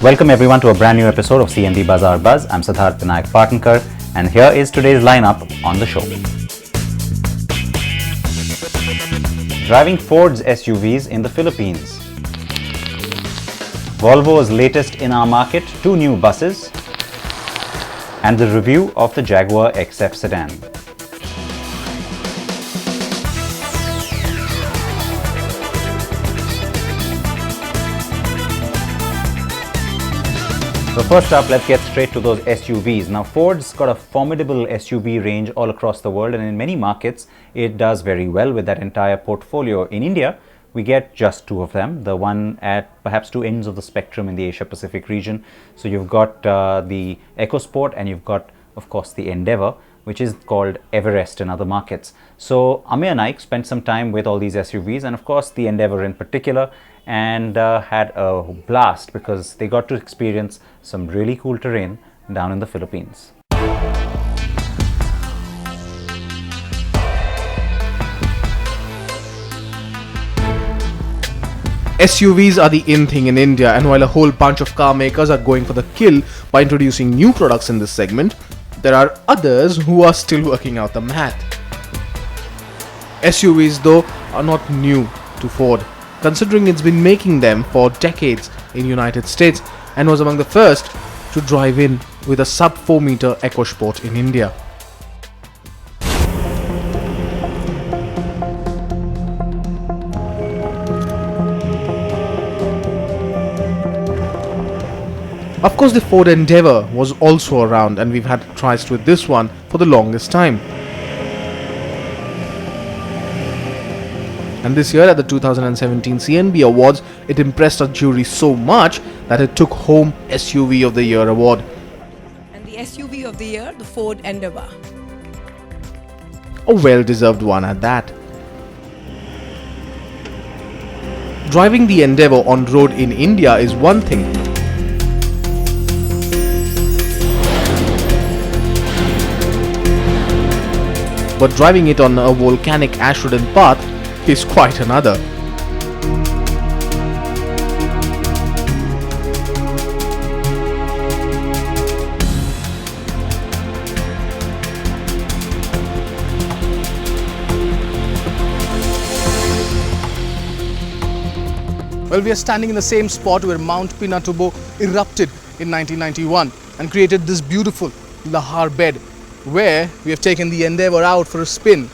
Welcome everyone to a brand new episode of CNB Bazaar Buzz. I'm Siddharth Vinayak Patankar and here is today's lineup on the show. Driving Ford's SUVs in the Philippines. Volvo's latest in our market, 2 new buses. And the review of the Jaguar XF sedan. So first up, let's get straight to those SUVs. Now Ford's got a formidable SUV range all across the world, and in many markets it does very well with that entire portfolio. In India, we get just 2 of them, the one at perhaps 2 ends of the spectrum in the Asia Pacific region. So you've got the EcoSport and you've got, of course, the Endeavour, which is called Everest in other markets. So Amir Naik spent some time with all these SUVs, and of course the Endeavour in particular, and had a blast because they got to experience some really cool terrain down in the Philippines. SUVs are the in thing in India, and while a whole bunch of car makers are going for the kill by introducing new products in this segment, there are others who are still working out the math. SUVs, though, are not new to Ford, considering it's been making them for decades in the United States and was among the first to drive in with a sub 4 meter EcoSport in India. Of course, the Ford Endeavour was also around, and we've had tries with this one for the longest time. And this year at the 2017 CNB Awards, it impressed our jury so much that it took home SUV of the Year award. And the SUV of the year, the Ford Endeavour. A well-deserved one at that. Driving the Endeavour on road in India is one thing, but driving it on a volcanic ash-ridden path is quite another. Well, we are standing in the same spot where Mount Pinatubo erupted in 1991 and created this beautiful lahar bed, where we have taken the Endeavour out for a spin.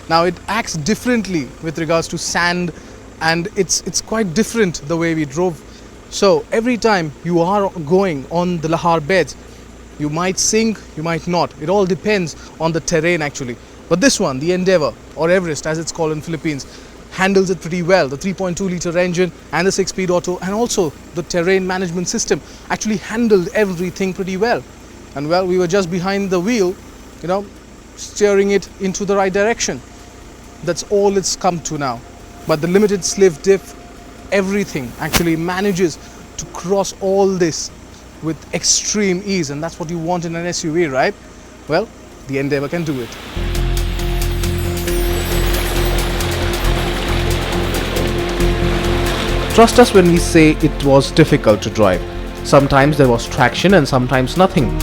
Now it acts differently with regards to sand, and it's quite different the way we drove. So every time you are going on the lahar beds, you might sink, you might not. It all depends on the terrain actually. But this one, the Endeavour, or Everest as it's called in Philippines, handles it pretty well. The 3.2 litre engine and the 6-speed auto, and also the terrain management system actually handled everything pretty well. And well, we were just behind the wheel, steering it into the right direction. That's all it's come to now. But the limited slip diff, everything actually manages to cross all this with extreme ease, and that's what you want in an SUV, right? Well, the Endeavour can do it. Trust us when we say it was difficult to drive. Sometimes there was traction and sometimes nothing.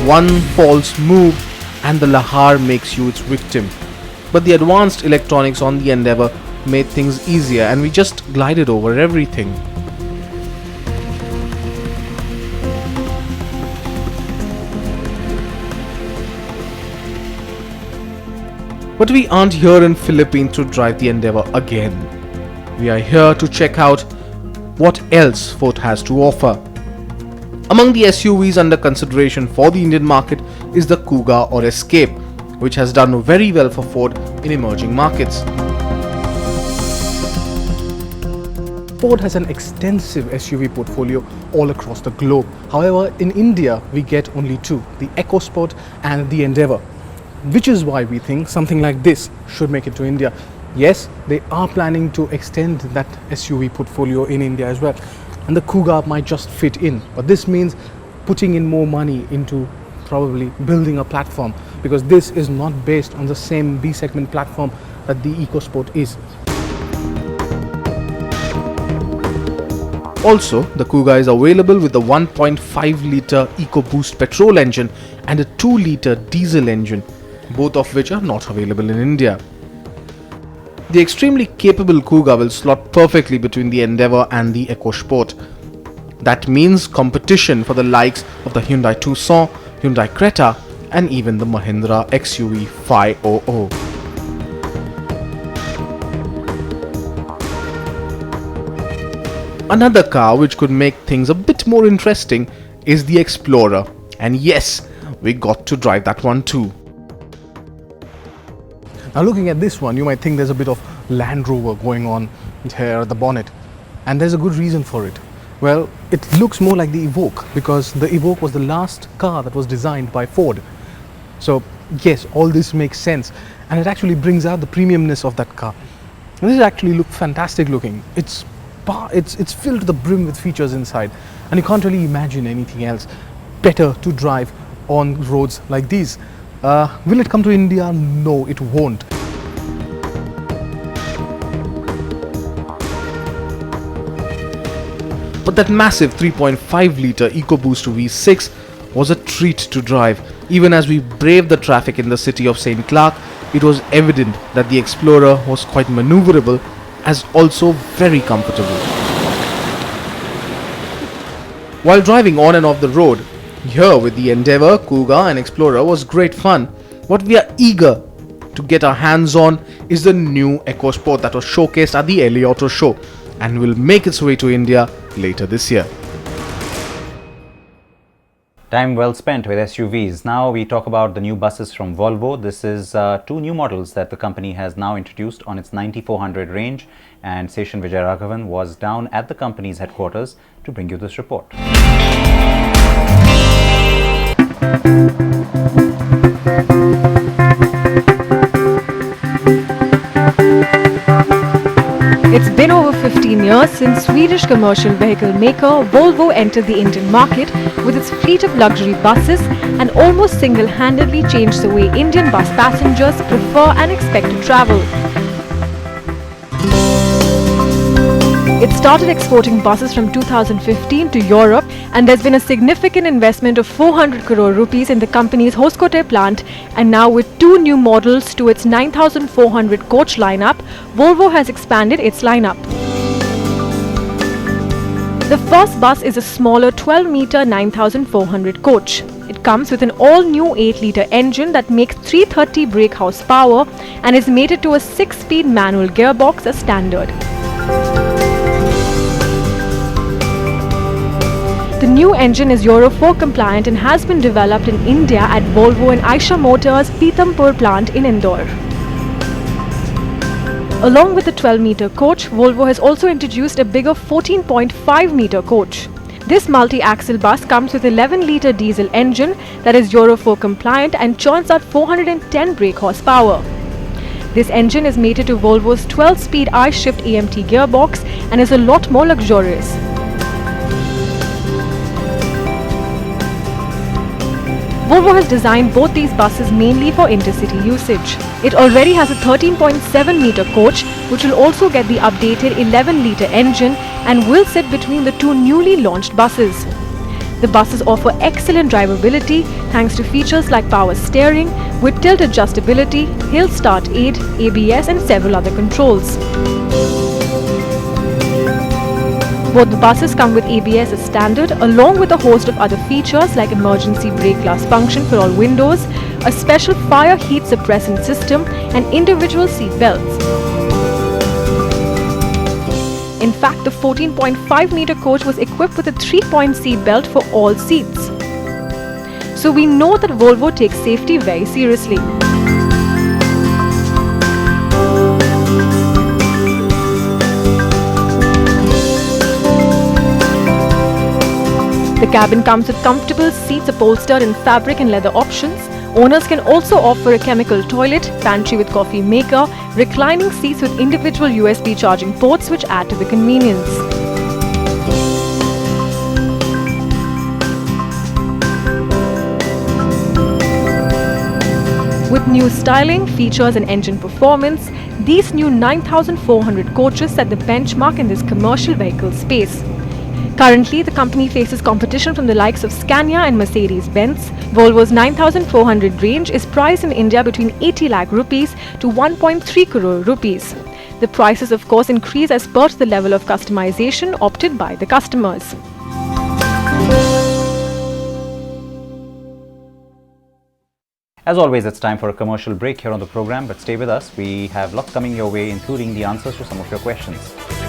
One false move and the lahar makes you its victim. But the advanced electronics on the Endeavour made things easier, and we just glided over everything. But we aren't here in Philippines to drive the Endeavour again. We are here to check out what else Ford has to offer. Among the SUVs under consideration for the Indian market is the Kuga or Escape, which has done very well for Ford in emerging markets. Ford has an extensive SUV portfolio all across the globe. However, in India, we get only 2, the EcoSport and the Endeavour, which is why we think something like this should make it to India. Yes, they are planning to extend that SUV portfolio in India as well, and the Kuga might just fit in, but this means putting in more money into probably building a platform, because this is not based on the same B segment platform that the EcoSport is. Also, the Kuga is available with the 1.5 litre EcoBoost petrol engine and a 2 litre diesel engine, both of which are not available in India. The extremely capable Kuga will slot perfectly between the Endeavour and the EcoSport. That means competition for the likes of the Hyundai Tucson, Hyundai Creta and even the Mahindra XUV 500. Another car which could make things a bit more interesting is the Explorer, and yes, we got to drive that one too. Now looking at this one, you might think there's a bit of Land Rover going on here at the bonnet, and there's a good reason for it. Well, it looks more like the Evoque because the Evoque was the last car that was designed by Ford. So yes, all this makes sense, and it actually brings out the premiumness of that car. And this actually looks fantastic looking. It's filled to the brim with features inside, and you can't really imagine anything else better to drive on roads like these. Will it come to India? No, it won't. But that massive 3.5 litre EcoBoost V6 was a treat to drive. Even as we braved the traffic in the city of St. Clark, it was evident that the Explorer was quite maneuverable as also very comfortable. While driving on and off the road, here with the Endeavour, Kuga and Explorer was great fun. What we are eager to get our hands on is the new EcoSport that was showcased at the LA Auto Show and will make its way to India later this year. Time well spent with SUVs. Now we talk about the new buses from Volvo. This is two new models that the company has now introduced on its 9400 range, and Seshan Vijayaraghavan was down at the company's headquarters to bring you this report. It's been over 15 years since Swedish commercial vehicle maker Volvo entered the Indian market with its fleet of luxury buses and almost single-handedly changed the way Indian bus passengers prefer and expect to travel. It started exporting buses from 2015 to Europe, and there's been a significant investment of 400 crore rupees in the company's Hoskote plant, and now with two new models to its 9400 coach lineup, Volvo has expanded its lineup. The first bus is a smaller 12-meter 9400 coach. It comes with an all-new 8-litre engine that makes 330 brake horsepower and is mated to a 6-speed manual gearbox as standard. The new engine is Euro 4 compliant and has been developed in India at Volvo and Eicher Motors Pithampur plant in Indore. Along with the 12-meter coach, Volvo has also introduced a bigger 14.5-meter coach. This multi-axle bus comes with 11-litre diesel engine that is Euro 4 compliant and churns out 410 brake horsepower. This engine is mated to Volvo's 12-speed I-Shift AMT gearbox and is a lot more luxurious. Volvo has designed both these buses mainly for intercity usage. It already has a 13.7-meter coach, which will also get the updated 11-litre engine and will sit between the two newly launched buses. The buses offer excellent drivability thanks to features like power steering with tilt adjustability, hill start aid, ABS and several other controls. Both the buses come with ABS as standard, along with a host of other features like emergency brake glass function for all windows, a special fire heat suppressant system, and individual seat belts. In fact, the 14.5-meter coach was equipped with a 3-point seat belt for all seats. So we know that Volvo takes safety very seriously. The cabin comes with comfortable seats upholstered in fabric and leather options. Owners can also offer a chemical toilet, pantry with coffee maker, reclining seats with individual USB charging ports which add to the convenience. With new styling, features and engine performance, these new 9400 coaches set the benchmark in this commercial vehicle space. Currently, the company faces competition from the likes of Scania and Mercedes-Benz. Volvo's 9400 range is priced in India between 80 lakh rupees to 1.3 crore rupees. The prices of course increase as per the level of customization opted by the customers. As always, it's time for a commercial break here on the program, but stay with us. We have lots coming your way, including the answers to some of your questions.